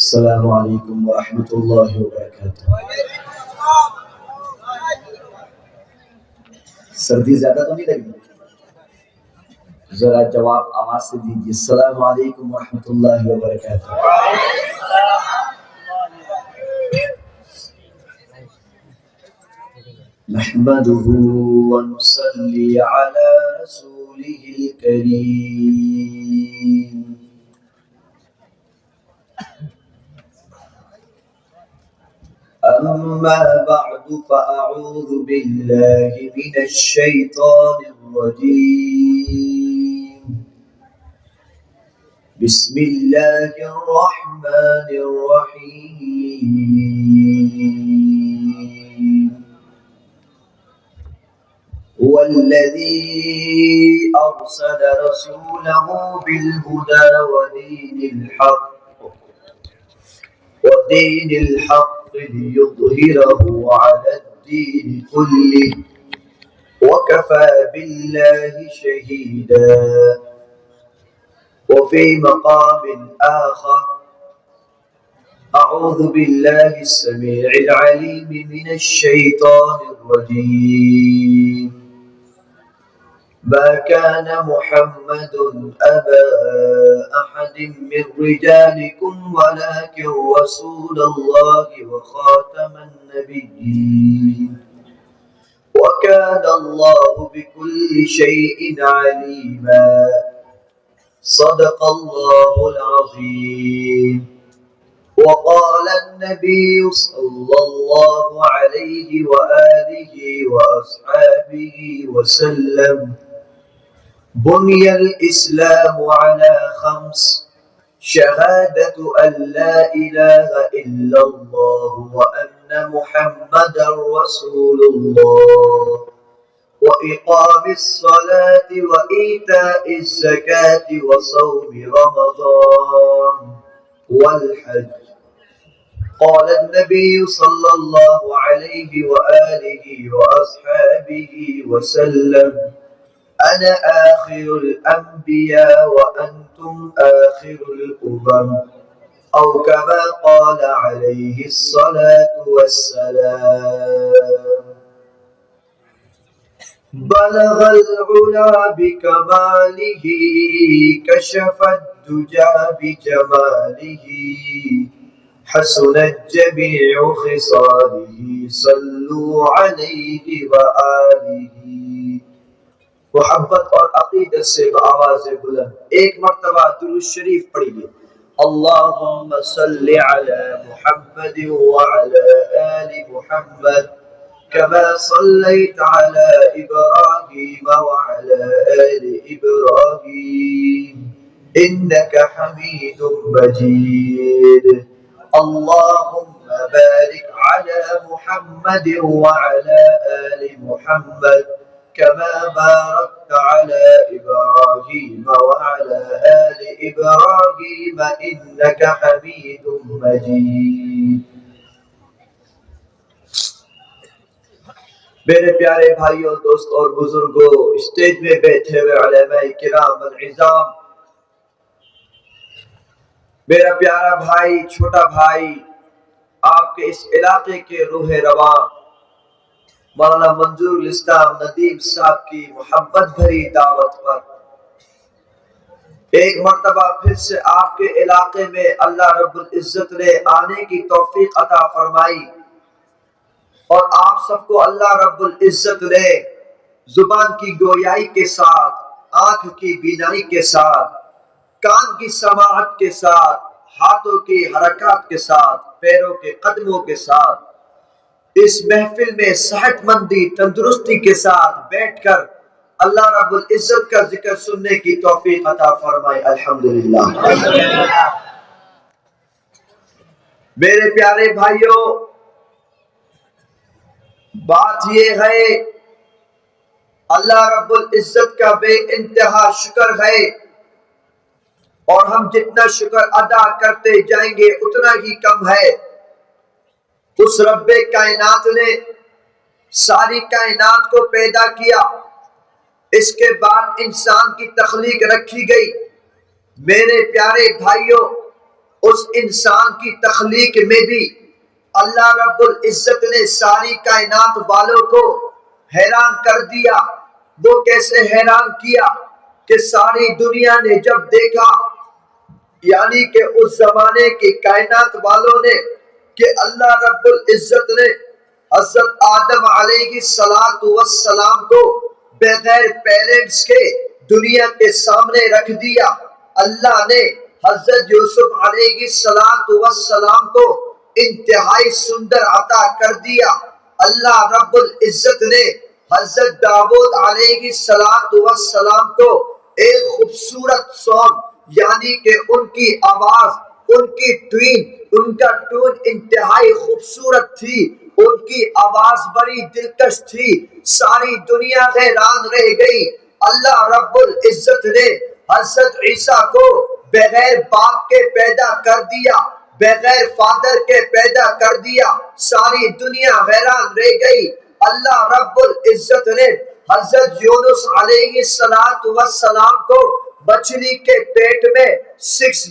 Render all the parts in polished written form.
السلام علیکم ورحمۃ اللہ وبرکاتہ۔ سردی زیادہ تو نہیں لگی؟ ذرا جواب آواز سے دیجیے، السلام علیکم ورحمۃ اللہ وبرکاتہ۔ نحمده ونصلي على رسوله الكريم۔ أما بعد فأعوذ بالله من الشيطان الرجيم، بسم الله الرحمن الرحيم۔ هو الذي أرسل رسوله بالهدى ودين الحق ليظهره على الدين كله وكفى بالله شهيدا۔ وفي مقام آخر أعوذ بالله السميع العليم من الشيطان الرجيم، ما كان محمد أبا أحد من رجالكم ولكن رسول الله وخاتم النبيين وكان الله بكل شيء عليما۔ صدق الله العظيم۔ وقال النبي صلى الله عليه وآله وأصحابه وسلم، بني الإسلام على خمس، شهادة أن لا إله إلا الله وأن محمدا رسول الله وإقام الصلاة وإيتاء الزكاة وصوم رمضان والحج۔ قال النبي صلى الله عليه وآله وأصحابه وسلم، أنا آخر الأنبياء وأنتم آخر الأمم، أو كما قال عليه الصلاة والسلام۔ بلغ العلا بكماله، كشف الدجى بجماله، حسنت جميع خصاله، صلوا عليه وآله۔ محبت اور عقیدت سے بآواز بلند ایک مرتبہ درود شریف پڑھیے، اللہم صلی علی محمد وعلی آل محمد كما صليت على إبراهيم وعلى آل إبراهيم إنك حميد مجيد۔ اللهم بارك على محمد وعلى آل محمد كما باركت على إبراهيم وعلى آل إبراهيم إنك حميد مجيد۔ میرے پیارے بھائیوں، دوست اور بزرگوں، اسٹیج میں بیٹھے ہوئے علماء کرام العظام، میرا پیارا بھائی، چھوٹا بھائی، آپ کے اس علاقے کے روح رواں مولانا منظور الاسلام ندیم صاحب کی محبت بھری دعوت پر ایک مرتبہ پھر سے آپ کے علاقے میں اللہ رب العزت نے آنے کی توفیق عطا فرمائی، اور آپ سب کو اللہ رب العزت نے زبان کی گویائی کے ساتھ، آنکھ کی بینائی کے ساتھ، کان کی سماعت کے ساتھ، ہاتھوں کی حرکات کے ساتھ، پیروں کے قدموں کے ساتھ اس محفل میں صحت مندی، تندرستی کے ساتھ بیٹھ کر اللہ رب العزت کا ذکر سننے کی توفیق عطا فرمائی، الحمدللہ۔ میرے پیارے بھائیوں، بات یہ ہے، اللہ رب العزت کا بے انتہا شکر ہے، اور ہم جتنا شکر ادا کرتے جائیں گے اتنا ہی کم ہے۔ اس رب کائنات نے ساری کائنات کو پیدا کیا، اس کے بعد انسان کی تخلیق رکھی گئی۔ میرے پیارے بھائیوں، اس انسان کی تخلیق میں بھی اللہ رب العزت نے ساری کائنات والوں کو حیران کر دیا۔ وہ کیسے حیران کیا کہ ساری دنیا نے جب دیکھا، یعنی کہ اس زمانے کی کائنات والوں نے، کہ اللہ رب العزت نے حضرت آدم علیہ السلام کو بغیر پیرنٹس کے دنیا کے سامنے رکھ دیا۔ اللہ نے حضرت یوسف علیہ السلام کو انتہائی سندر عطا کر دیا۔ اللہ رب العزت نے حضرت داؤد علیہ السلام کو ایک خوبصورت سانگ، یعنی کہ ان کی آواز، ان کی ان کا ٹون انتہائی خوبصورت تھی، ان کی آواز بڑی دلکش تھی، ساری دنیا حیران رہ گئی۔ اللہ رب العزت نے حضرت عیسیٰ کو بغیر باپ کے پیدا کر دیا، بغیر فادر کے پیدا کر دیا، ساری دنیا حیران رہ گئی۔ اللہ رب العزت نے حضرت یونس علیہ السلام کو مچھلی کے پیٹ میں 6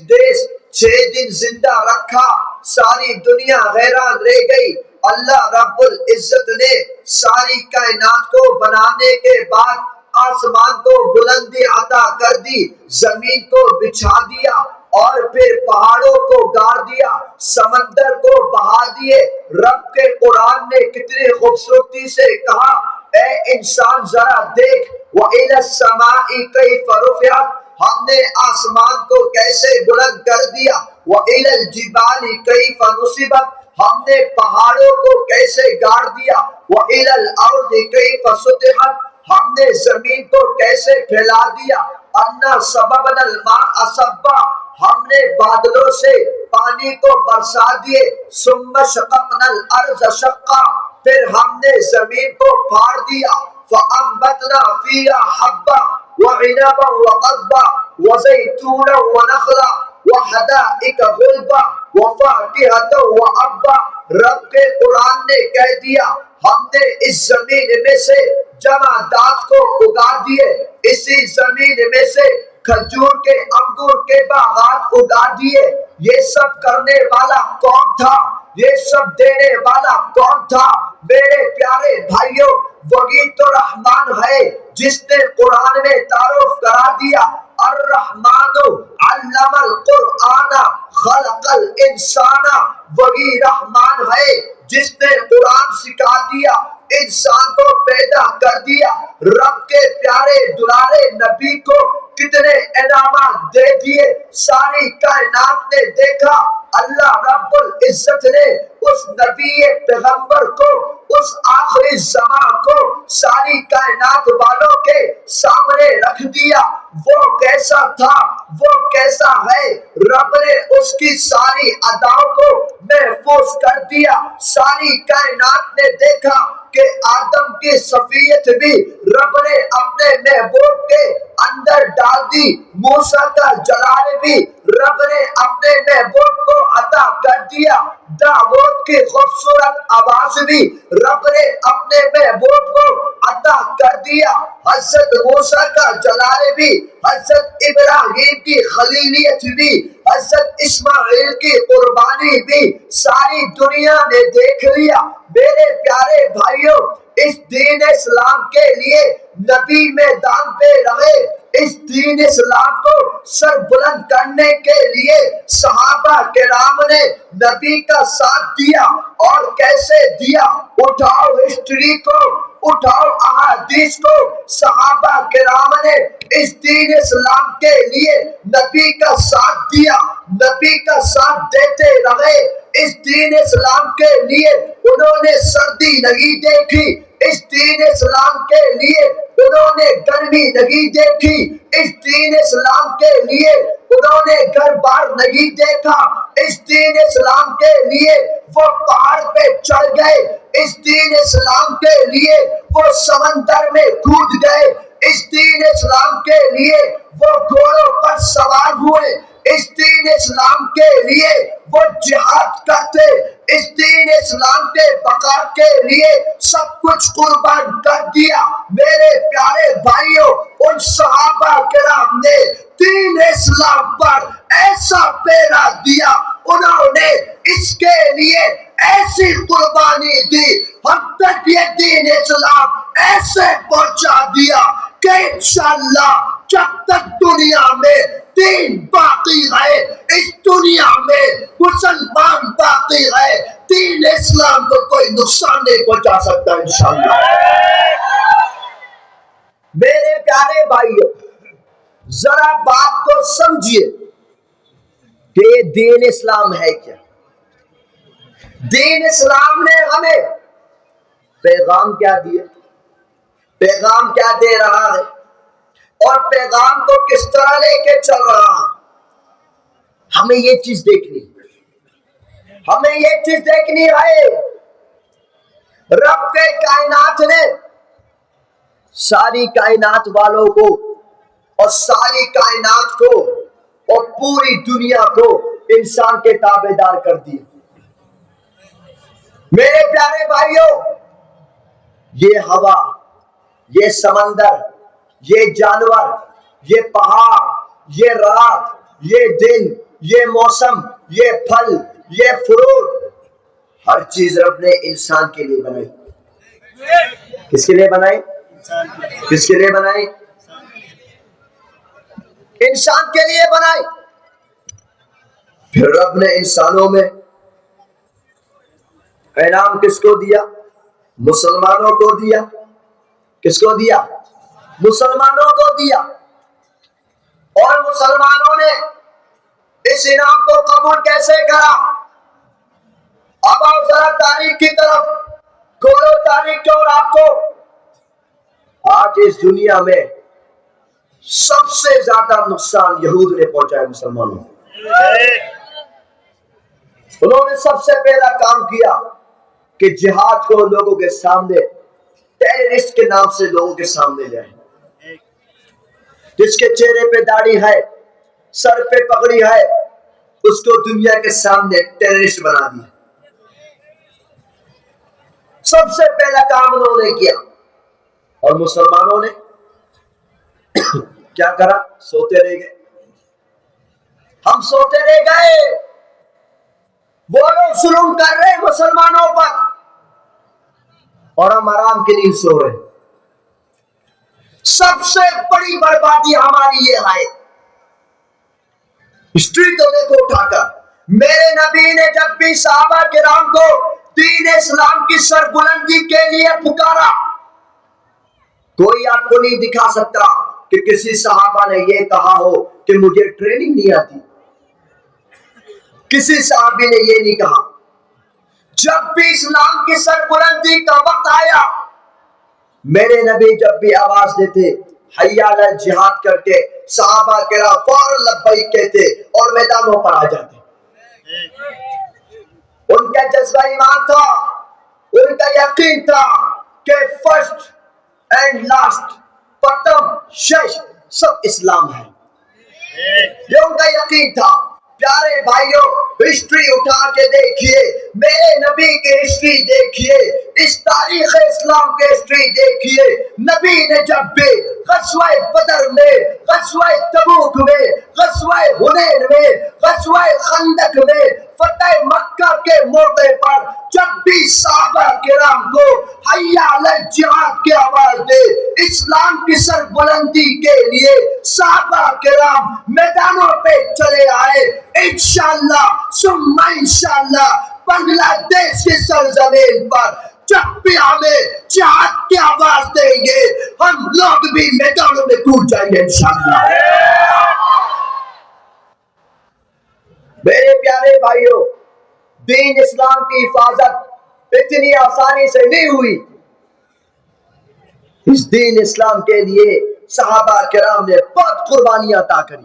دن زندہ رکھا، ساری دنیا حیران رہ گئی۔ اللہ رب العزت نے ساری کائنات کو بنانے کے بعد آسمان کو بلندی عطا کر دی، زمین کو بچھا دیا، اور پھر پہاڑوں کو گاڑ دیا، سمندر کو بہا دیے۔ رب کے قرآن نے کتنی خوبصورتی سے کہا، اے انسان ذرا دیکھ، وَإِلَى السَّمَاءِ كَيْفَ رُفِعَتْ، ہم نے آسمان کو کیسے بلند کر دیا، وَإِلَى الْجِبَالِ كَيْفَ نُصِبَتْ، ہم نے پہاڑوں کو کیسے گاڑ دیا، وَإِلَى الْأَرْضِ كَيْفَ سُطِحَتْ، ہم نے زمین کو کیسے پھیلا دیا، اَنَّا سَبَبْنَا الْمَاءَ صَبًّا، ہم نے بادلوں سے پانی کو برسا دیے، ثُمَّ شَقَقْنَا الْأَرْضَ شَقًّا، پھر ہم نے زمین کو پھاڑ دیا، فَأَنبَتْنَا فِيهَا حَبًّا وَعِنَبًا وَقَضْبًا وَزَيْتُونًا وَنَخْلًا وَحَدَائِقَ غُلْبًا وَفَاكِهَةً وَأَبًّا۔ رب کے قرآن نے کہہ دیا، ہم نے اس زمین میں سے جمادات کو اگا دیے، اسی زمین میں سے کھجور کے انگور کے باغات اگا دیے۔ یہ سب کرنے والا کون تھا؟ یہ سب دینے والا کون تھا؟ میرے پیارے بھائیوں، وہی تو رحمان ہے جس نے قرآن میں تعارف کرا دیا، الرحمن علم القرآن خلق الانسان، وہی رحمان ہے جس نے قرآن سکھا دیا، انسان کو پیدا کر دیا۔ رب کے پیارے دلارے نبی کو کتنے انعامات دے دیے، ساری کائنات نے دیکھا۔ اللہ رب العزت نے اس نبی پیغمبر کو، اس آخری زمان کو ساری کائنات والوں کے سامنے رکھ دیا۔ وہ کیسا تھا، وہ کیسا ہے، رب نے اس کی ساری اداؤں کو محفوظ کر دیا۔ ساری کائنات نے دیکھا کہ آدم کی صفیت بھی رب نے اپنے محبوب کے اندر ڈال دی، موسیٰ کا جلال بھی رب نے اپنے محبوب کو عطا کر دیا، داؤد کی خوبصورت آواز بھی رب نے اپنے محبوب کو عطا کر دیا، حضرت موسیٰ کا جلال بھی، حضرت ابراہیم کی خلیلیت بھی، حضرت اسماعیل کی قربانی بھی ساری دنیا نے دیکھ لیا۔ میرے پیارے بھائیوں، اس دین اسلام کے لیے نبی میدان پہ رہے، اس دین اسلام کو سر بلند کرنے کے لیے صحابہ کرام نے نبی کا ساتھ دیا، اور کیسے دیا؟ اٹھاؤ ہسٹری کو، اٹھاؤ احادیث کو، صحابہ کرام نے اس دین اسلام کے لیے نبی کا ساتھ دیا، نبی کا ساتھ دیتے رہے۔ اس دین اسلام کے لیے انہوں نے سردی نہیں دیکھی، اس دین اسلام کے لیے انہوں نے گرمی نہیں دیکھی، اس دین اسلام کے لیے انہوں نے گھر بار نہیں دیکھا، اس دین اسلام کے لیے وہ پہاڑ پہ چڑھ گئے، اس دین اسلام کے لیے وہ سمندر میں کود گئے، اس دین اسلام کے لیے وہ گھوڑوں پر سوار ہوئے، اس دین اسلام کے لیے وہ جہاد کرتے، اس دین اسلام کے بقا کے لیے سب کچھ قربان کر دیا۔ میرے پیارے بھائیوں، ان صحابہ کرام نے دین اسلام پر ایسا پیرا دیا تک یہ دین اسلام ایسے پہنچا دیا کہ انشاءاللہ جب تک دنیا میں دین باقی ہے، اس دنیا میں مسلمان باقی ہے، دین اسلام کو کوئی نقصان نہیں پہنچا سکتا انشاءاللہ۔ میرے پیارے بھائیوں، ذرا بات کو سمجھیے کہ یہ دین اسلام ہے کیا؟ دین اسلام نے ہمیں پیغام کیا دیا، پیغام کیا دے رہا ہے، اور پیغام کو کس طرح لے کے چل رہا ہے، ہمیں یہ چیز دیکھنی ہے، ہمیں یہ چیز دیکھنی ہے۔ رب کے کائنات نے ساری کائنات والوں کو اور ساری کائنات کو اور پوری دنیا کو انسان کے تابع دار کر دیا۔ میرے پیارے بھائیوں، یہ ہوا، یہ سمندر، یہ جانور، یہ پہاڑ، یہ رات، یہ دن، یہ موسم، یہ پھل، یہ فروٹ، ہر چیز رب نے انسان کے لیے بنائی۔ کس کے لیے بنائی؟ کس کے لیے بنائی؟ انسان کے لیے بنائی۔ پھر رب نے انسانوں میں انعام کس کو دیا؟ مسلمانوں کو دیا۔ کس کو دیا؟ مسلمانوں کو دیا۔ اور مسلمانوں نے اس انعام کو قبول کیسے کرا؟ اب آؤ ذرا تاریخ کی طرف، کھولو تاریخ کے، اور آپ کو آج اس دنیا میں سب سے زیادہ نقصان یہود نے پہنچایا مسلمانوں کو۔ انہوں نے سب سے پہلا کام کیا کہ جہاد کو لوگوں کے سامنے، ٹیررسٹ کے نام سے لوگوں کے سامنے لائے۔ جس کے چہرے پہ داڑھی ہے، سر پہ پگڑی ہے، اس کو دنیا کے سامنے ٹیررسٹ بنا دیا۔ سب سے پہلا کام انہوں نے کیا، اور مسلمانوں نے کیا کرا؟ سوتے رہ گئے۔ ہم سوتے رہ گئے، وہ لوگ ظلم کر رہے مسلمانوں پر، اور ہم آرام کی نیند سو رہے۔ سب سے بڑی بربادی ہماری یہ ہے۔ ہسٹری تو دیکھو اٹھا کر، میرے نبی نے جب بھی صحابہ کرام کو دین اسلام کی سربلندی کے لیے پکارا، کوئی آپ کو نہیں دکھا سکتا کہ کسی صحابہ نے یہ کہا ہو کہ مجھے ٹریننگ نہیں آتی۔ کسی صحابی نے یہ نہیں کہا۔ جب بھی اسلام کی سربلندی کا وقت آیا، میرے نبی جب بھی آواز دیتے حی علی الجہاد کر کے، صحابہ کرام فوراً لبیک کہتے اور میدانوں پر آ جاتے۔ ان کا جذبہ ایمان تھا، ان کا یقین تھا کہ فرسٹ اینڈ لاسٹ، پرتم شش سب اسلام ہے۔ یہ ان کا یقین تھا۔ پیارے بھائیوں، ہسٹری اٹھا کے دیکھیے، میرے نبی کی ہسٹری دیکھیے، اس تاریخ اسلام کے ہسٹری دیکھیے۔ نبی نے جب بھی غزوہ بدر میں، غزوہ تبوک میں، غزوہ حنین میں، غزوہ خندق میں، فتح مکہ کے موقع پر جب بھی صحابہ کرام کو حی علی الجہاد کی آواز دے، اسلام کی سربلندی کے لیے صحابہ کرام میدانوں پہ چلے آئے۔ انشاءاللہ ثم انشاءاللہ بنگلہ دیش کی سرزمین پر جب بھی ہمیں جہاد کی آواز دیں گے، ہم لوگ بھی میدانوں میں کود جائیں گے انشاءاللہ۔ میرے پیارے بھائیوں، دین اسلام کی حفاظت اتنی آسانی سے نہیں ہوئی۔ اس دین اسلام کے لیے صحابہ کرام نے بہت قربانیاں عطا کری،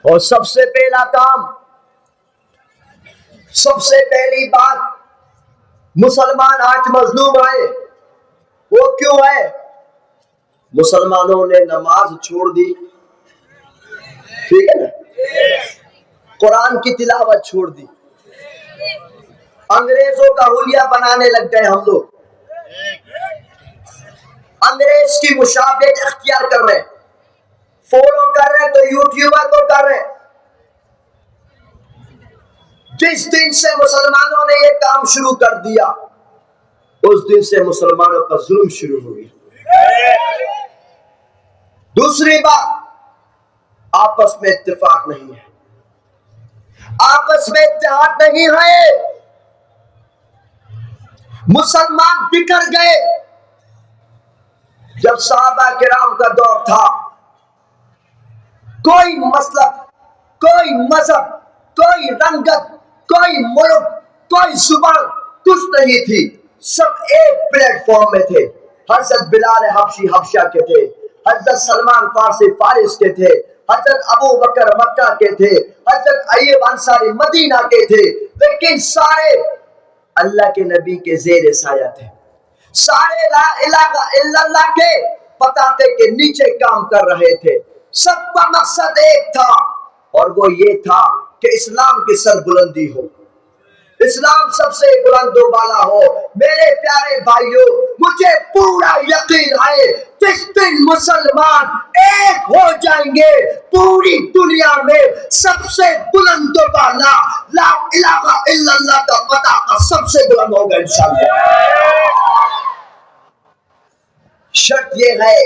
اور سب سے پہلا کام، سب سے پہلی بات، مسلمان آج مظلوم آئے، وہ کیوں ہے؟ مسلمانوں نے نماز چھوڑ دی، ٹھیک ہے نا، قرآن کی تلاوت چھوڑ دی، انگریزوں کا حلیہ بنانے لگ گئے ہم لوگ، انگریز کی مشابہت اختیار کر رہے، فالو کر رہے تو یوٹیوبر کو کر رہے۔ جس دن سے مسلمانوں نے یہ کام شروع کر دیا، اس دن سے مسلمانوں پر ظلم شروع ہو گیا۔ دوسری بات، آپس میں اتفاق نہیں ہے، آپس میں اتحاد نہیں ہے، مسلمان بکھر گئے۔ جب صحابہ کرام کا دور تھا، کوئی مسلک، کوئی مذہب، کوئی رنگت، کوئی ملک، کوئی زبان کچھ نہیں تھی، سب ایک پلیٹ فارم میں تھے۔ حضرت بلال حبشی حبشہ کے تھے، حضرت سلمان فارسی فارس کے تھے، حضرت ابو بکر مکہ کے تھے، حضرت ایوب انصاری مدینہ کے تھے، لیکن سارے اللہ کے نبی کے زیر سایہ تھے، سارے لا الہ الا اللہ کے پتاتے کے نیچے کام کر رہے تھے۔ سب کا مقصد ایک تھا، اور وہ یہ تھا کہ اسلام کی سربلندی ہو، اسلام سب سے بلند و بالا ہو۔ میرے پیارے بھائیوں، مجھے پورا یقین ہے جس دن مسلمان ایک ہو جائیں گے، پوری دنیا میں سب سے بلند و بالا لا الہ الا اللہ کا پتاہ سب سے بلند ہوگا انشاءاللہ۔ شرط یہ ہے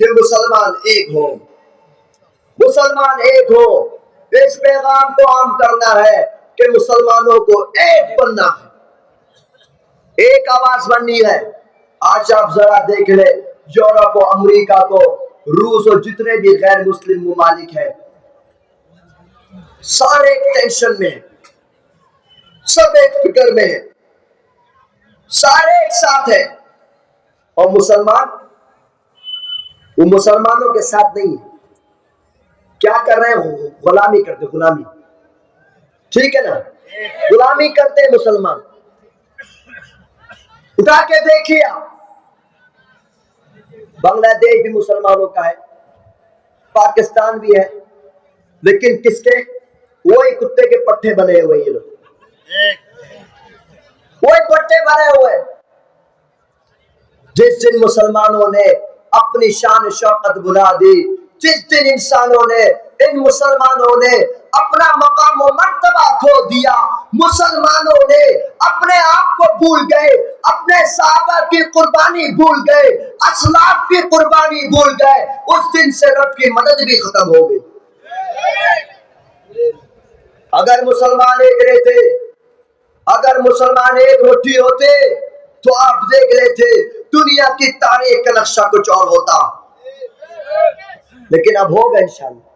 کہ مسلمان ایک ہو، مسلمان ایک ہو۔ اس پیغام کو عام کرنا ہے کہ مسلمانوں کو ایک بننا ہے، ایک آواز بننی ہے۔ آج آپ ذرا دیکھ لیں، یورپ و امریکہ کو، روس اور جتنے بھی غیر مسلم ممالک ہیں، سارے ایک ٹینشن میں ہیں، سب ایک فکر میں ہیں، سارے ایک ساتھ ہیں، اور مسلمان، وہ مسلمانوں کے ساتھ نہیں ہے۔ کیا کر رہے ہیں؟ غلامی کرتے، غلامی، ٹھیک ہے نا، غلامی کرتے مسلمان۔ اٹھا کے دیکھیے، بنگلہ دیش بھی مسلمانوں کا ہے، پاکستان بھی ہے، لیکن کس کے؟ وہی کتے کے پٹھے بنے ہوئے، یہ لوگ وہی پٹھے بنے ہوئے۔ جس دن مسلمانوں نے اپنی شان شوکت بلا دی، جس دن انسانوں نے، ان مسلمانوں نے اپنا مقام و مرتبہ کھو دیا، مسلمانوں نے اپنے آپ کو بھول گئے، اپنے صحابہ کی قربانی بھول گئے، اسلاف کی قربانی بھول گئے، اس دن سے رب کی مدد بھی ختم ہو گئی۔ اگر مسلمان ایک رہتے، اگر مسلمان ایک مٹھی ہوتے تو آپ دیکھ لیتے دنیا کی تاریخ کا نقشہ کچھ اور ہوتا، لیکن اب ہوگا انشاءاللہ،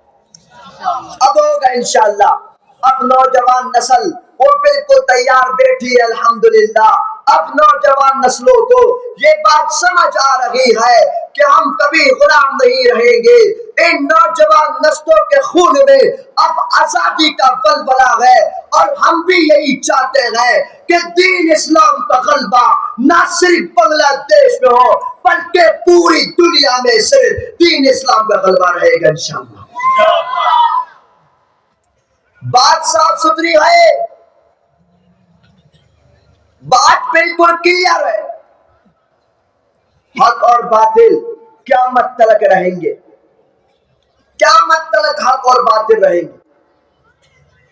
اب ہوگا انشاءاللہ۔ اب نوجوان نسل وہ بالکل تیار بیٹھی ہے الحمدللہ۔ اب نوجوان نسلوں کو یہ بات سمجھ آ رہی ہے کہ ہم کبھی غلام نہیں رہیں گے۔ ان نوجوان نسلوں کے خون میں اب آزادی کا ولولہ ہے، اور ہم بھی یہی چاہتے ہیں کہ دین اسلام کا غلبہ نہ صرف بنگلہ دیش میں ہو بلکہ پوری دنیا میں صرف دین اسلام کا غلبہ رہے گا انشاءاللہ۔ بات صاف ستھری ہے، بات بالکل کلیئر ہے۔ حق اور باطل قیامت تلک رہیں گے، قیامت تلک حق اور باطل رہیں گے۔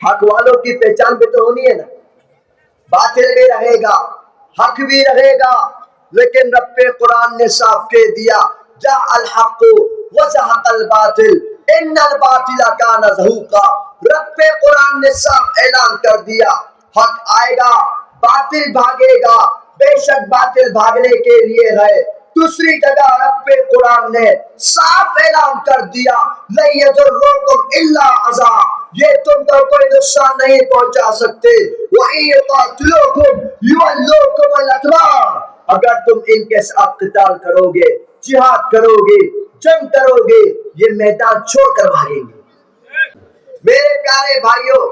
حق والوں کی پہچان بھی تو ہونی ہے نا، باطل بھی رہے گا، حق بھی رہے گا، لیکن رب قرآن نے صاف کہہ دیا جاء الحق وزهق الباطل ان الباطل کان زہوقا۔ رب قرآن نے صاف اعلان کر دیا حق آئے گا، باطل بھاگے گا، بے شک باطل بھاگنے کے لیے ہے۔ دوسری جگہ رب قرآن نے صاف اعلان کر دیا لن یضرکم الا اذی، یہ تم کو کوئی نقصان نہیں پہنچا سکتے۔ وَإِن یقاتلوکم یولوکم الادبار، اگر تم ان کے ساتھ قتال کرو گے، جہاد کرو گے، جنگ کرو گے، یہ میدان چھوڑ کر بھاگیں گے۔ میرے پیارے بھائیوں،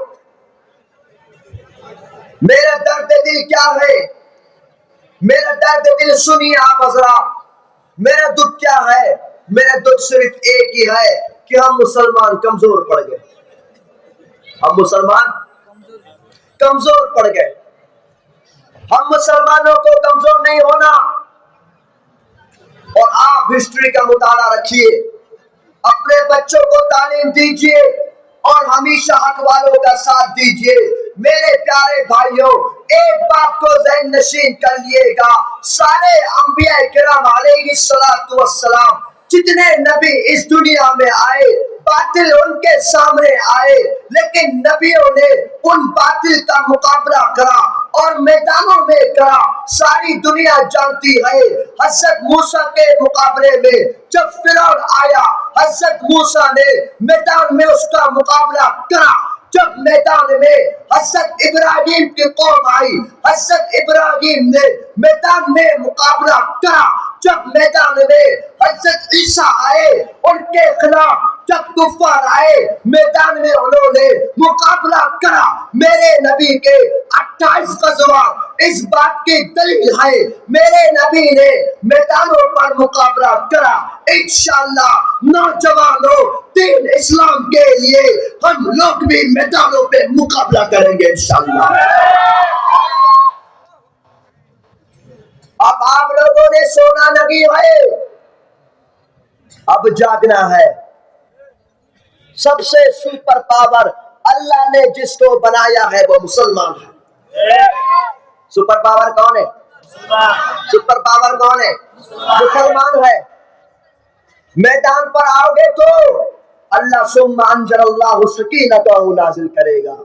میرا درد دل کیا ہے؟ میرا درد دل سنیے آپ حضرات، میرا دکھ کیا ہے؟ میرا دکھ صرف ایک ہی ہے کہ ہم مسلمان کمزور پڑ گئے، ہم مسلمان کمزور پڑ گئے۔ ہم مسلمانوں کو کمزور نہیں ہونا، اور آپ ہسٹری کا مطالعہ رکھیے، اپنے بچوں کو تعلیم دیجیے، اور ہمیشہ حق والوں کا ساتھ دیجیے۔ میرے پیارے بھائیوں ایک بات کو ذہن نشین کر لیے گا، سارے انبیاء کرام علیہ الصلوۃ والسلام جتنے نبی اس دنیا میں آئے باطل ان کے سامنے آئے، لیکن نبیوں نے ان باطل کا مقابلہ کرا اور میدانوں میں کرا۔ ساری دنیا جانتی ہے حضرت موسیٰ کے مقابلے میں جب فرعون آیا حضرت موسیٰ نے میدان میں اس کا مقابلہ کرا۔ جب میدان میں حضرت ابراہیم کی قوم آئی حضرت ابراہیم نے میدان میں مقابلہ کرا۔ جب میدان میں حضرت عیسیٰ آئے ان کے خلاف جب کفار آئے میدان میں انہوں نے مقابلہ کرا۔ میرے نبی کے 28 غزوات اس بات کی دلیل ہے، میرے نبی نے میدانوں پر مقابلہ کرا۔ انشاءاللہ نوجوانوں دین اسلام کے لیے ہم لوگ بھی میدانوں پہ مقابلہ کریں گے انشاءاللہ۔ اب آپ لوگوں نے سونا نہیں ہے، اب جاگنا ہے۔ سب سے سپر پاور اللہ نے جس کو بنایا ہے وہ مسلمان ہے۔ سپر پاور کون ہے؟ سپر پاور کون ہے؟ مسلمان ہے۔ میدان پر آؤ گے تو اللہ ثم انزل اللہ سکینتہ نازل کرے گا۔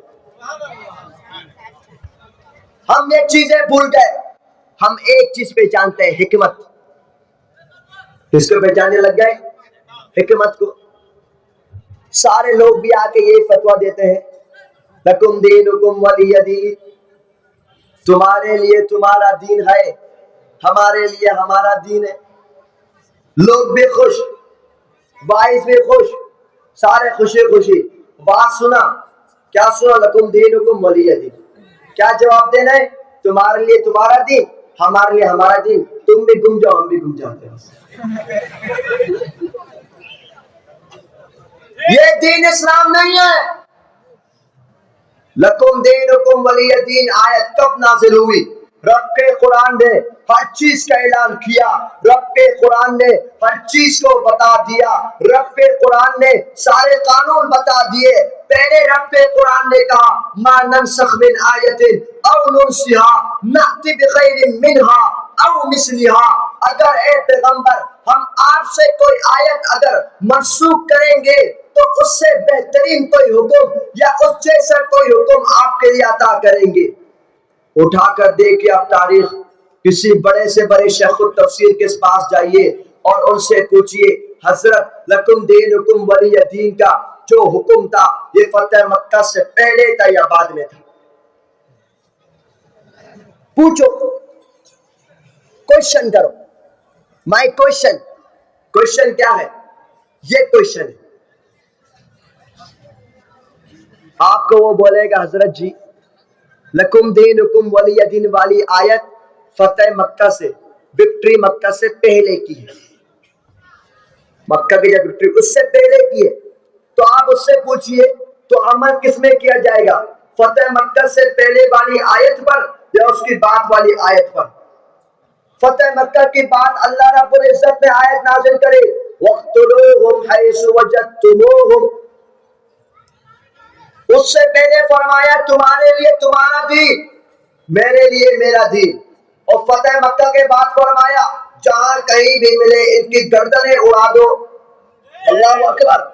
ہم یہ چیزیں بھول گئے، ہم ایک چیز پہچانتے ہیں، حکمت۔ کس کو پہچاننے لگ گئے؟ حکمت کو۔ سارے لوگ بھی آ کے یہ فتویٰ دیتے ہیں لکم دینکم ولی دین، تمہارے لیے تمہارا دین ہے، ہمارے لیے ہمارا دین ہے۔ لوگ بھی خوش، باعث بھی خوش، سارے خوشی خوشی۔ بات سنا، کیا سنا؟ لکم دینکم ولی دین۔ کیا جواب دینا ہے؟ تمہارے لیے تمہارا دین، ہمارے لیے ہمارا دین۔ تم بھی گم جاؤ، ہم بھی گم جاتے ہیں۔ یہ دین اسلام نہیں ہے۔ لکم دینکم ولی دین آیت کب نازل ہوئی؟ رب کے قرآن نے ہر چیز کا اعلان کیا، رب کے قرآن نے ہر چیز کو بتا دیا، رب کے قرآن نے سارے قانون بتا دیے۔ پہلے رب کے قرآن نے کہا ما ننسخ من آیت او ننسها نأتی بخیر منہا او مثلہا۔ اگر اے پیغمبر ہم آپ سے کوئی آیت اگر منسوخ کریں گے تو اس سے بہترین کوئی حکم یا اس جیسا کوئی حکم آپ کے لیے عطا کریں گے۔ اٹھا کر دیکھیں آپ تاریخ، کسی بڑے سے بڑے شیخ التفسیر کے پاس جائیے اور ان سے پوچھئے حضرت لکم دینکم ولی دین کا جو حکم تھا یہ فتح مکہ سے پہلے تھا یا بعد میں تھا؟ پوچھو، کوشچن کرو۔ مائی کوشچن کیا ہے؟ یہ کوشچن ہے۔ آپ کو وہ بولے گا حضرت جی لکم دینکم ولی دین والی آیت فتح مکہ سے، وکٹری مکہ سے پہلے کی ہے، مکہ کی جب وکٹری اس سے پہلے کی ہے، تو آپ اس سے پوچھئے تو عمل کس میں کیا جائے گا؟ فتح مکہ سے پہلے والی آیت پر یا اس کی بعد والی آیت پر؟ فتح مکہ کی بعد اللہ رب العزت نے آیت نازل کرے وَاقْتُلُوهُمْ حَيْثُ وَجَدتُّمُوهُمْ۔ اس سے پہلے فرمایا تمہارے لیے تمہارا دین، میرے لیے میرا دین۔ اور فتح مکہ کے بعد فرمایا جہاں کہیں بھی ملے ان کی گردنیں اڑا دو۔ اللہ اکبر۔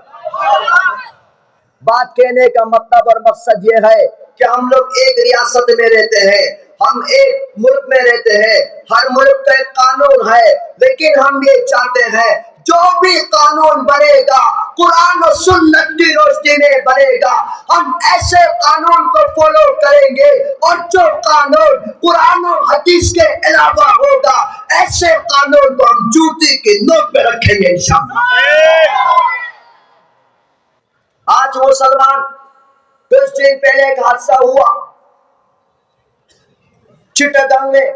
بات کہنے کا مطلب اور مقصد یہ ہے کہ ہم لوگ ایک ریاست میں رہتے ہیں، ہم ایک ملک میں رہتے ہیں، ہر ملک کا ایک قانون ہے، لیکن ہم یہ چاہتے ہیں جو بھی قانون بنے گا قرآن و سنت کی روشنی میں بنے گا، ہم ایسے قانون کو فالو کریں گے، اور جو قانون قرآن و حدیث کے علاوہ ہوگا ایسے قانون کو ہم جوتی کی نوک پہ رکھیں گے انشاءاللہ۔ آج مسلمان کچھ دن پہلے ایک حادثہ ہوا چٹاگنگ میں،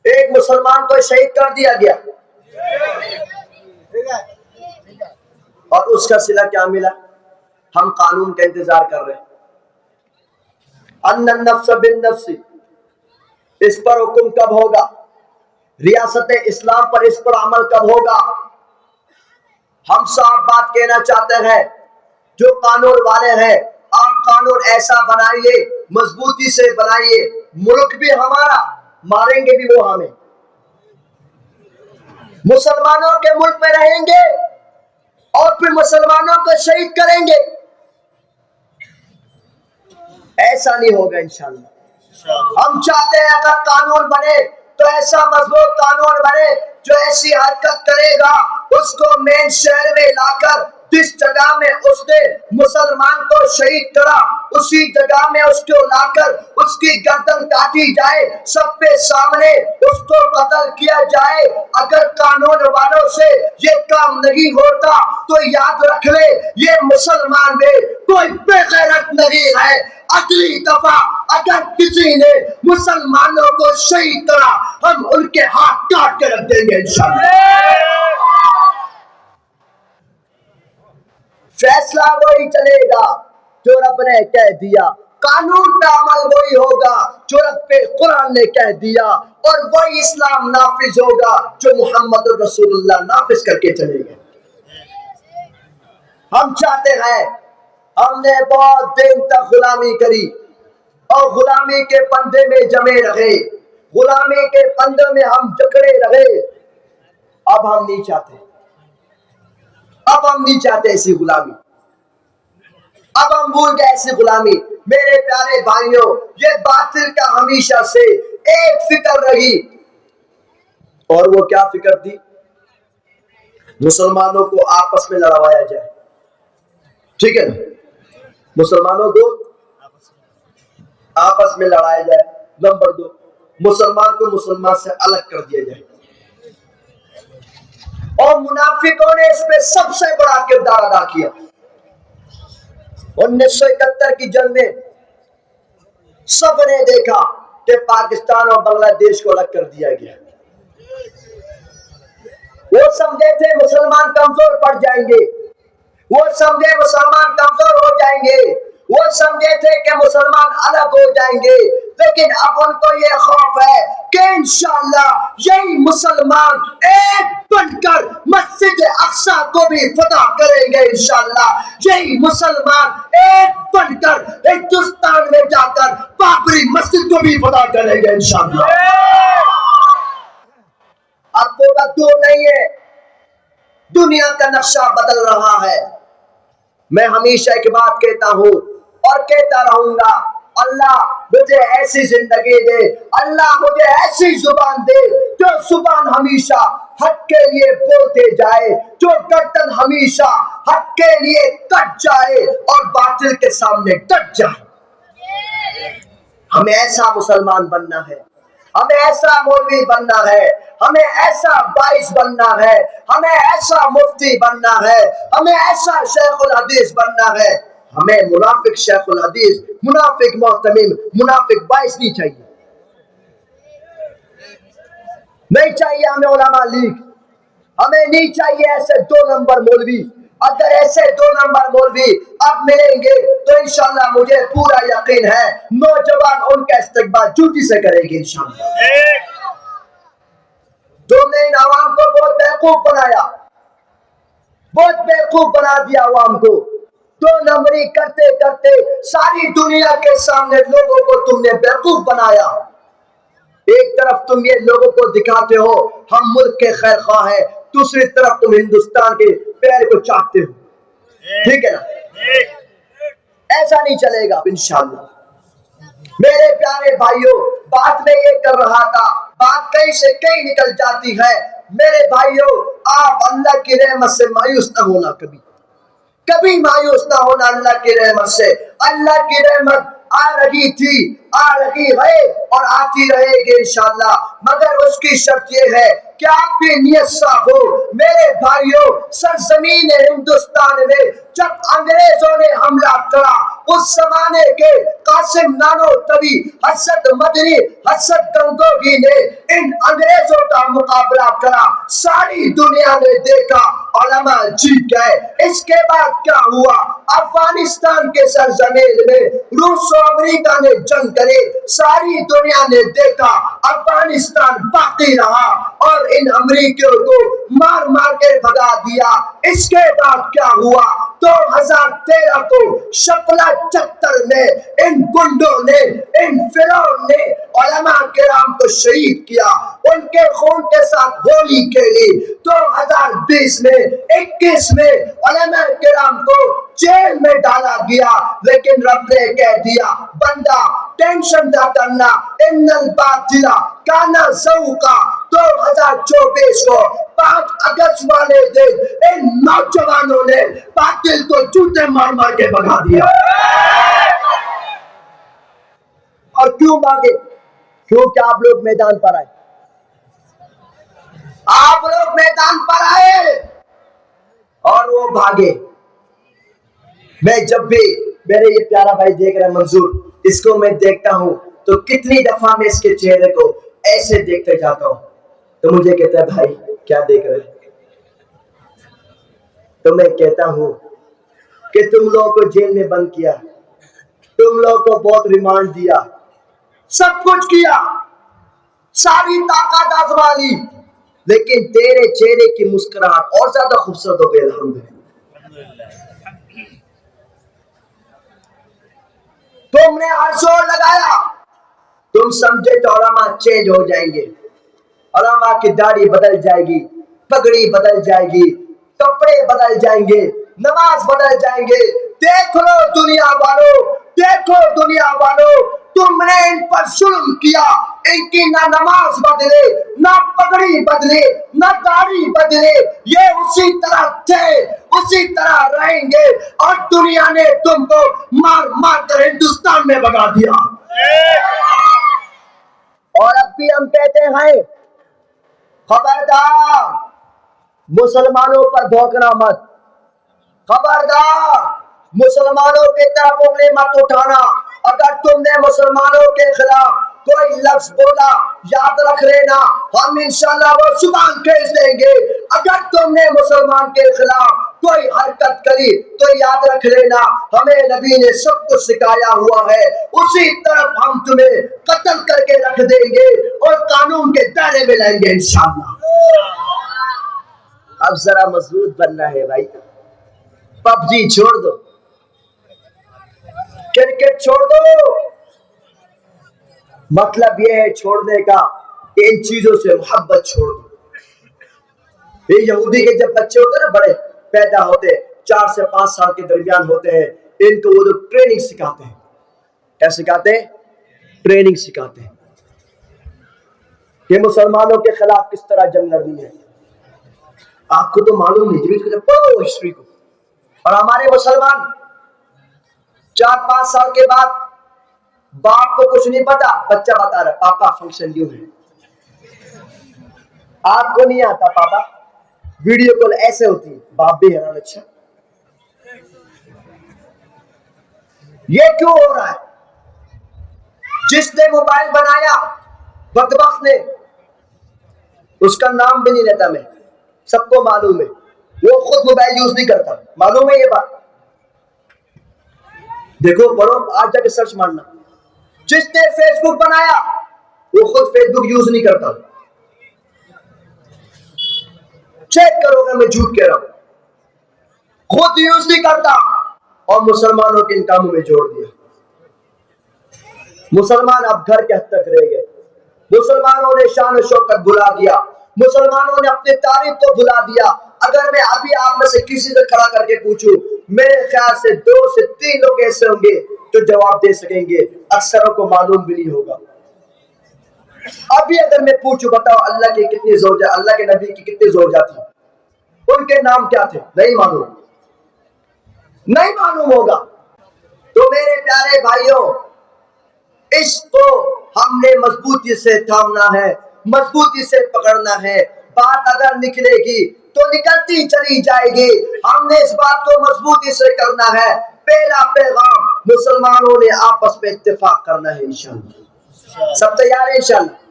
ایک مسلمان کو شہید کر دیا گیا، اور اس کا صلہ کیا ملا؟ ہم قانون کا انتظار کر رہے ہیں۔ ان النفس بالنفس، اس پر حکم کب ہوگا؟ ریاست اسلام پر اس پر عمل کب ہوگا؟ ہم صاحب بات کہنا چاہتے ہیں جو قانون والے ہیں، آپ قانون قانون ایسا بنائیے، مضبوطی سے بنائیے، ملک بھی ہمارا، ماریں گے بھی وہ ہمیں، مسلمانوں کے ملک میں رہیں گے اور پھر مسلمانوں کو شہید کریں گے، ایسا نہیں ہوگا انشاءاللہ۔ ہم چاہتے ہیں اگر قانون بنے تو ایسا مضبوط قانون بنے جو ایسی حرکت کرے گا اس کو مین شہر میں لا کر جس جگہ میں اس نے مسلمان کو شہید کرا اسی جگہ میں اس کو لا کر اس کی گردن کاٹی جائے، سب کے سامنے اس کو قتل کیا جائے۔ اگر قانون والوں سے یہ کام نہیں ہوتا تو یاد رکھ لے یہ مسلمان میں کوئی بے غیرت نہیں ہے۔ اگلی دفعہ اگر کسی نے مسلمانوں کو شہید کرا ہم ان کے ہاتھ کاٹ کے رکھ دیں گے انشاءاللہ۔ فیصلہ وہی چلے گا جو رب نے کہہ دیا، قانون کا عمل وہی ہوگا جو رب قرآن نے کہہ دیا، اور وہی اسلام نافذ ہوگا جو محمد رسول اللہ نافذ کر کے چلے گئے۔ ہم چاہتے ہیں، ہم نے بہت دن تک غلامی کری اور غلامی کے پندے میں جمے رہے، غلامی کے پندے میں ہم جکڑے رہے۔ اب ہم نہیں چاہتے، اب ہم نہیں چاہتے ایسی غلامی، اب ہم بھول گئے ایسی غلامی۔ میرے پیارے بھائیوں، یہ باطل کا ہمیشہ سے ایک فکر رہی، اور وہ کیا فکر تھی؟ مسلمانوں کو آپس میں لڑوایا جائے، ٹھیک ہے نا، مسلمانوں کو آپس میں لڑایا جائے۔ نمبر 2، مسلمان کو مسلمان سے الگ کر دیا جائے، اور منافقوں نے اس پہ سب سے بڑا کردار ادا کیا۔ 1971 کی جنگ میں سب نے دیکھا کہ پاکستان اور بنگلہ دیش کو الگ کر دیا گیا۔ وہ سمجھے تھے مسلمان کمزور پڑ جائیں گے، وہ سمجھے مسلمان کمزور ہو جائیں گے، وہ سمجھے تھے کہ مسلمان الگ ہو جائیں گے، لیکن اب ان کو یہ خوف ہے کہ انشاءاللہ یہی مسلمان ایک بن کر مسجد اقصی کو بھی فتح کریں گے، انشاءاللہ یہی مسلمان ایک بن کر ہندوستان میں جا کر بابری مسجد کو بھی فتح کریں گے انشاءاللہ۔ اب وہ وقت دور نہیں ہے، دنیا کا نقشہ بدل رہا ہے۔ میں ہمیشہ ایک بات کہتا ہوں اور کہتا رہوں گا، اللہ مجھے ایسی زندگی دے، اللہ مجھے ایسی زبان دے جو زبان ہمیشہ حق کے لیے بولتے جائے، جو گردن ہمیشہ حق کے لیے کٹ جائے اور باطل کے سامنے ڈٹ جائے۔ ہمیں ایسا مسلمان بننا ہے، ہمیں ایسا مولوی بننا ہے، ہمیں ایسا باعث بننا ہے، ہمیں ایسا مفتی بننا ہے، ہمیں ایسا شیخ الحدیث بننا ہے۔ ہمیں منافق شیخ الحدیث، منافق محتمم، منافق باعث نہیں چاہیے، نہیں چاہیے ہمیں علماء لیگ، ہمیں نہیں چاہیے ایسے 2 نمبر مولوی۔ اگر ایسے 2 نمبر مولوی اب ملیں گے تو انشاءاللہ مجھے پورا یقین ہے نوجوان ان کا استقبال جوتی سے کرے گے انشاءاللہ۔ تم نے ان عوام کو بہت بیوقوف بنایا، بہت بیوقوف بنا دیا عوام کو، 2 نمبری کرتے کرتے ساری دنیا کے سامنے لوگوں کو تم نے بیوقوف بنایا۔ ایک طرف تم یہ لوگوں کو دکھاتے ہو ہم ملک کے خیر خواہ ہیں، دوسری طرف تم ہندوستان کے پیر کو چاٹتے ہو، ٹھیک ہے نا؟ ایسا نہیں چلے گا انشاءاللہ۔ میرے پیارے بھائیوں، بات میں یہ کر رہا تھا، بات کہیں سے کہیں نکل جاتی ہے۔ میرے بھائیوں، آپ اللہ کی رحمت سے مایوس نہ ہونا، کبھی کبھی مایوس نہ ہونا اللہ کی رحمت سے۔ اللہ کی رحمت آ رہی تھی، آ رہی ہے اور آتی رہے گی انشاءاللہ، مگر اس کی شرط یہ ہے کہ آپ کی نیت صاف ہو۔ میرے بھائیوں، سرزمین ہندوستان میں جب انگریزوں نے حملہ کرا، اس زمانے کے قاسم نانوتوی، حضرت مدنی، حضرت گنگوہی نے ان انگریزوں کا مقابلہ کرا، ساری دنیا نے دیکھا، علماء جیت گئے۔ اس کے بعد کیا ہوا؟ افغانستان کے سرزمین میں روس و امریکہ نے جنگ کرے. ساری دنیا نے دیکھا افغانستان باقی رہا اور ان امریکیوں کو مار مار کے بھگا دیا. اس کے بعد کیا ہوا؟ 2013 کو شپلا چتر میں ان گنڈوں نے، ان فرعون نے علماء کرام کو شہید کیا، ان کے خون کے ساتھ ہولی کھیلی. 2020 میں 21 میں علماء کرام کو جیل میں ڈالا گیا. لیکن رب نے کہہ دیا بندہ ٹینشن نہ کرنا، ان الباطل کان زہوقا. 2024 کو 5 اگست والے دن ان نوجوانوں نے باطل کو جوتے مار مار کے بھگا دیا. اور کیوں بھاگے؟ کیونکہ آپ لوگ میدان پر آئے. آپ لوگ میدان پر آئے اور وہ بھاگے. میں جب بھی میرے یہ پیارا بھائی دیکھ رہے ہیں منظور، اس کو میں دیکھتا ہوں تو کتنی دفعہ میں اس کے چہرے کو ایسے دیکھتے جاتا ہوں تو مجھے کہتا ہے بھائی کیا دیکھ رہے ہیں؟ تو میں کہتا ہوں کہ تم لوگوں کو جیل میں بند کیا، تم لوگوں کو بہت ریمانڈ دیا، سب کچھ کیا، ساری طاقت آزما لی، لیکن تیرے چہرے کی مسکراہٹ اور زیادہ خوبصورت ہو گئی. الحمدللہ تم نے ہر زور لگایا. تم سمجھے تو علماء چینج ہو جائیں گے، علماء کی داڑھی بدل جائے گی، پگڑی بدل جائے گی، کپڑے بدل جائیں گے، نماز بدل جائیں گے. دیکھ لو دنیا والو، دیکھو دنیا والو، تم نے ان پر ظلم کیا. ان کی نہ نماز بدلے، نہ پگڑی بدلے، نہ داڑھی بدلے. یہ اسی طرح تھے، اسی طرح رہیں گے. اور دنیا نے تم کو مار مار کر ہندوستان میں بگا دیا. اور اب بھی ہم کہتے ہیں خبردار مسلمانوں پر بھونکنا مت، خبردار مسلمانوں کی طرف انگلی مت اٹھانا. اگر تم نے مسلمانوں کے خلاف کوئی لفظ بولا یاد رکھ لینا، ہم انشاءاللہ وہ زبان کھینچ دیں گے. اگر تم نے مسلمان کے خلاف کوئی حرکت کری تو یاد رکھ لینا ہمیں نبی نے سب کچھ سکھایا ہوا ہے، اسی طرف ہم تمہیں قتل کر کے رکھ دیں گے اور قانون کے دائرے میں لائیں گے انشاءاللہ. اب ذرا مضبوط بننا ہے بھائی. پب جی چھوڑ دو، کرکٹ چھوڑ دو. مطلب یہ ہے چھوڑنے کا کہ ان چیزوں سے محبت چھوڑ دو. یہ یہودی کے جب بچے ہوتے ہیں نا، بڑے پیدا ہوتے 4 سے 5 سال کے درمیان ہوتے ہیں، ان کو وہ لوگ ٹریننگ سکھاتے ہیں. کیا سکھاتے ہیں؟ ٹریننگ سکھاتے ہیں کہ مسلمانوں کے خلاف کس طرح جنگ لڑنی ہے. آپ کو تو معلوم نہیں، جب پڑھو ہسٹری کو. اور ہمارے مسلمان 4-5 سال کے بعد باپ کو کچھ نہیں پتا، بچہ بتا رہا پاپا فنکشن یوں ہے. آپ کو نہیں آتا پاپا ویڈیو کال ایسے ہوتی ہے، باپ بھی حیران اچھا یہ کیوں ہو رہا ہے؟ جس نے موبائل بنایا بدبخت نے، اس کا نام بھی نہیں لیتا میں، سب کو معلوم ہے وہ خود موبائل یوز نہیں کرتا. معلوم ہے یہ بات؟ دیکھو پڑھو، آج جا کے سرچ مارنا. جس نے فیس بک بنایا وہ خود فیس بک یوز نہیں کرتا. چیک کرو گا، میں جھوٹ کہہ رہا ہوں، خود یوز نہیں کرتا اور مسلمانوں کے ان کاموں میں جوڑ دیا. مسلمان اب گھر کے حد تک رہ گئے. مسلمانوں نے شان و شوکت بھلا دیا، مسلمانوں نے اپنے تاریخ کو بھلا دیا. اگر میں ابھی آپ میں سے کسی سے کھڑا کر کے پوچھوں، میرے خیال سے 2 سے 3 لوگ ایسے ہوں گے جو جواب دے سکیں گے، اکثروں کو معلوم بھی نہیں ہوگا. ابھی اگر میں پوچھوں بتاؤ اللہ کی کتنی زوجہ، اللہ کے نبی کی کتنی زوجہ تھی، ان کے نام کیا تھے؟ نہیں معلوم، نہیں معلوم ہوگا. تو میرے پیارے بھائیوں، اس کو ہم نے مضبوطی سے تھامنا ہے، مضبوطی سے پکڑنا ہے. بات اگر نکلے گی تو نکلتی چلی جائے گی. ہم نے اس بات کو مضبوطی سے کرنا ہے. پہلا پیغام، مسلمانوں نے آپس میں اتفاق کرنا ہے انشاءاللہ. سب تیار ہیں انشاءاللہ؟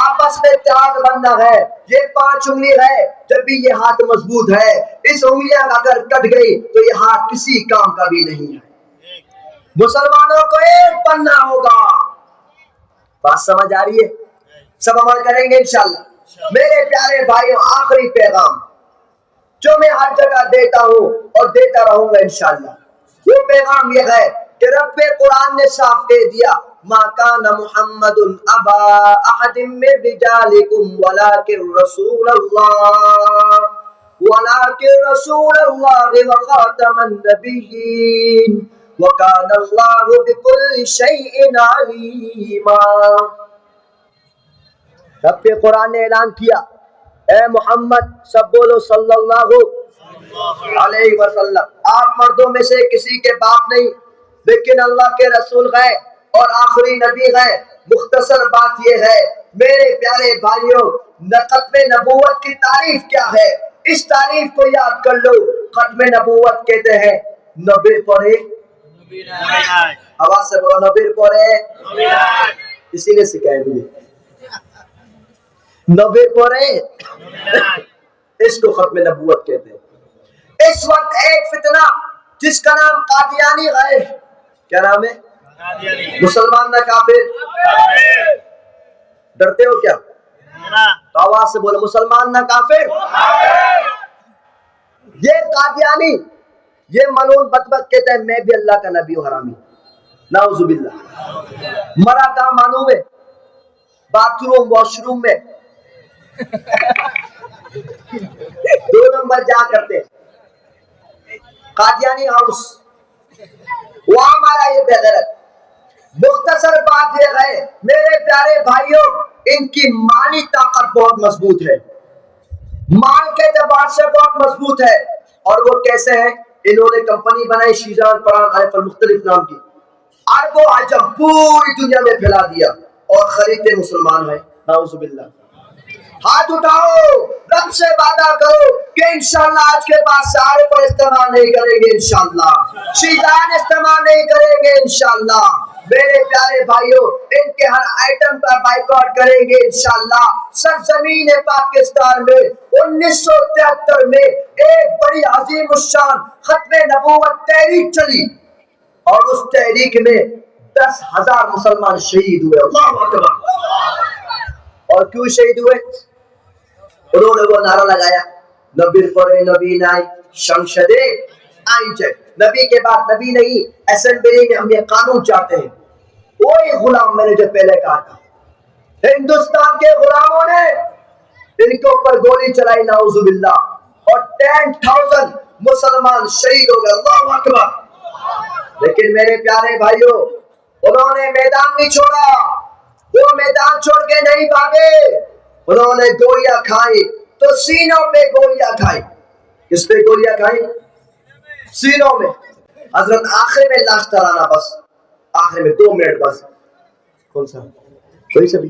آپس میں اتحاد بننا ہے. یہ 5 انگلی ہے، جب بھی یہ ہاتھ مضبوط ہے. اس انگلیاں اگر کٹ گئی تو یہ ہاتھ کسی کام کا بھی نہیں ہے. مسلمانوں کو ایک بننا ہوگا. بات سمجھ آ رہی ہے؟ سب عمل کریں گے انشاءاللہ۔ میرے پیارے بھائیوں، آخری پیغام جو میں ہر جگہ دیتا ہوں اور دیتا رہوں گا انشاءاللہ، وہ پیغام یہ ہے کہ رب قرآن نے صاف کہہ دیا، ما کان محمد ابا احد من رجالکم ولکن رسول اللہ وخاتم النبیین وکان اللہ بکل شیء علیما۔ رب قرآن نے اعلان کیا، اے محمد، سب بولو صلی اللہ علیہ وسلم، آپ مردوں میں سے کسی کے باپ نہیں، لیکن اللہ کے رسول ہیں اور آخری نبی ہیں۔ مختصر بات یہ ہے میرے پیارے بھائیوں، ختم نبوت کی تعریف کیا ہے؟ اس تعریف کو یاد کر لو۔ ختم نبوت کہتے ہیں نبی پڑھے، آواز سے بولو، نبی پڑھے، اسی نے سکھایا مجھے، نبی پڑھے، اس کو ختم نبوت کہتے ہیں۔ اس وقت ایک فتنہ جس کا نام قادیانی ہے، کیا نام ہے؟ مسلمان نہ کافر؟ ڈرتے ہو کیا؟ تو آواز سے بولو، مسلمان نہ کافر۔ یہ قادیانی، یہ ملعون بدبخت کہتے ہیں میں بھی اللہ کا نبی ہوں، حرامی، نعوذ باللہ۔ مرا کہاں معلوم ہے؟ باتھ روم، واش روم میں 2 نمبر جا کرتے قادیانی ہاؤس، وہ ہمارا یہ بغیرت۔ مختصر بات یہ ہے میرے پیارے بھائیوں، ان کی مالی طاقت بہت مضبوط ہے، مال کے اعتبار سے بہت مضبوط ہے۔ اور وہ کیسے ہیں؟ انہوں نے کمپنی بنائی شیزان پران آئفل مختلف نام کی، اربوں عجم پوری دنیا میں پھیلا دیا، اور خریدتے مسلمان ہیں، نعوذ باللہ۔ ہاتھ اٹھاؤ، رب سے وعدہ کرو کہ انشاءاللہ آج کے بعد سارے پر استعمال نہیں کریں گے، انشاءاللہ شیطان استعمال نہیں کریں گے انشاءاللہ۔ میرے پیارے بھائیوں، ان کے ہر آئٹم کا بائیکاٹ کریں گے انشاءاللہ۔ سرزمین پاکستان میں 1973 میں ایک بڑی عظیم الشان ختم نبوت تحریک چلی، اور اس تحریک میں 10,000 مسلمان شہید ہوئے، اللہ اکبر۔ اور کیوں شہید ہوئے؟ انہوں نے وہ نعرہ لگایا، نبی پڑھے نبی نائی شمشدے آئین چاہے، نبی کے بعد نبی نہیں، اسمبلی میں ہم یہ قانون چاہتے ہیں۔ وہی غلام میں نے جو پہلے کہا تھا، ہندوستان کے غلاموں نے ان کے اوپر گولی چلائی، نعوذ باللہ، اور 10,000 مسلمان شہید ہو گئے، اللہ اکبر۔ لیکن میرے پیارے بھائیوں، انہوں نے میدان نہیں چھوڑا، وہ میدان چھوڑ کے نہیں بھاگے، انہوں نے گولیاں کھائی تو سینوں پہ گولیاں کھائی۔ کس پہ گولیاں کھائی؟ سینوں میں۔ حضرت آخر میں لاش ترانا، بس آخر میں 2 منٹ بس۔ کون سا؟ کوئی سا بھی؟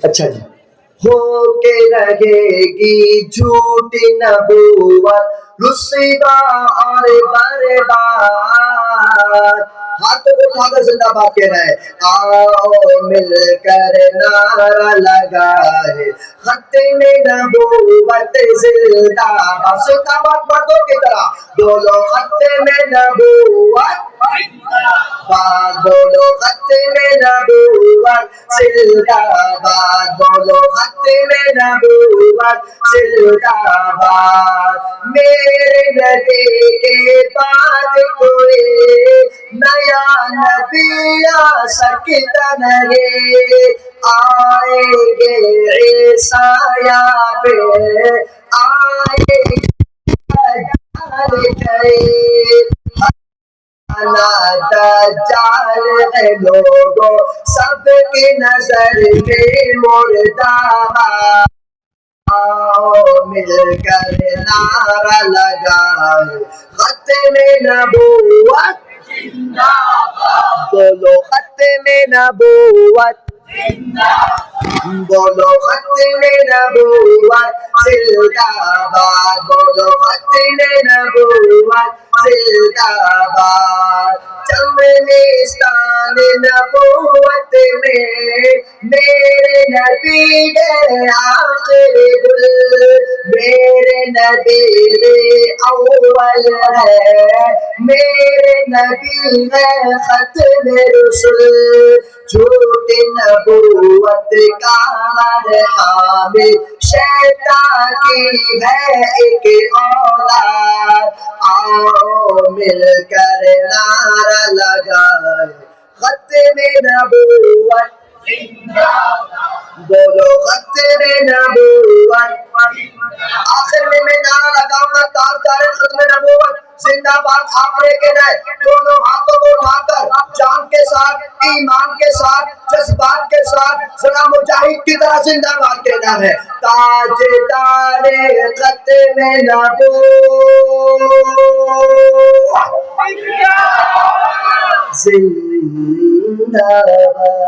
اچھا جی۔ ہو کے رہے گی جھوٹی نبوت رسوا اور برباد، ہاتھ کو اٹھا کر زندہ باد کہہ رہا ہے، آؤ مل کر نعرہ لگائے ختم نبوت زندہ باد، زندہ باد مردوں کی طرح بولو، ختم نبوت باد بولو، ختم نبوت زندہ باد بولو، ختم نبوت زندہ باد۔ میرے نبی کے بعد کوئی نیا نبی آ سکتا نہیں، آئیں گے عیسیٰ پہ آئیں گے دجال ہے لوگوں سب کی نظر میں مردہ باد، آؤ مل کر نعرہ لگائے ختم نبوت زندہ باد، بولو ختم نبوت زندہ باد، بولو ختم نبوت زندہ باد، بولو ختم نبوت زندہ باد۔ چمنستان نبوت میں میرے نبی ہے آخری گل، میرے نبی اول ہے، میرے نبی ہے ختم رسول، جھوٹی نبوت کا ہر حامل شیطان کی ہے ایک اولاد، آؤ مل کر نعرہ لگائے ختم نبوت، بولو ختم نبوت۔ آخر میں نعرہ لگاؤں گا تاجدار ختم نبوت زندہ باد، آپ لیکن ہے دونوں ہاتھوں کو اٹھا کر جان کے ساتھ ایمان کے ساتھ جذبات کے ساتھ ذرا مجاہد کی طرح زندہ باد کہنا ہے، تاجدار ختم نبوت زندہ باد۔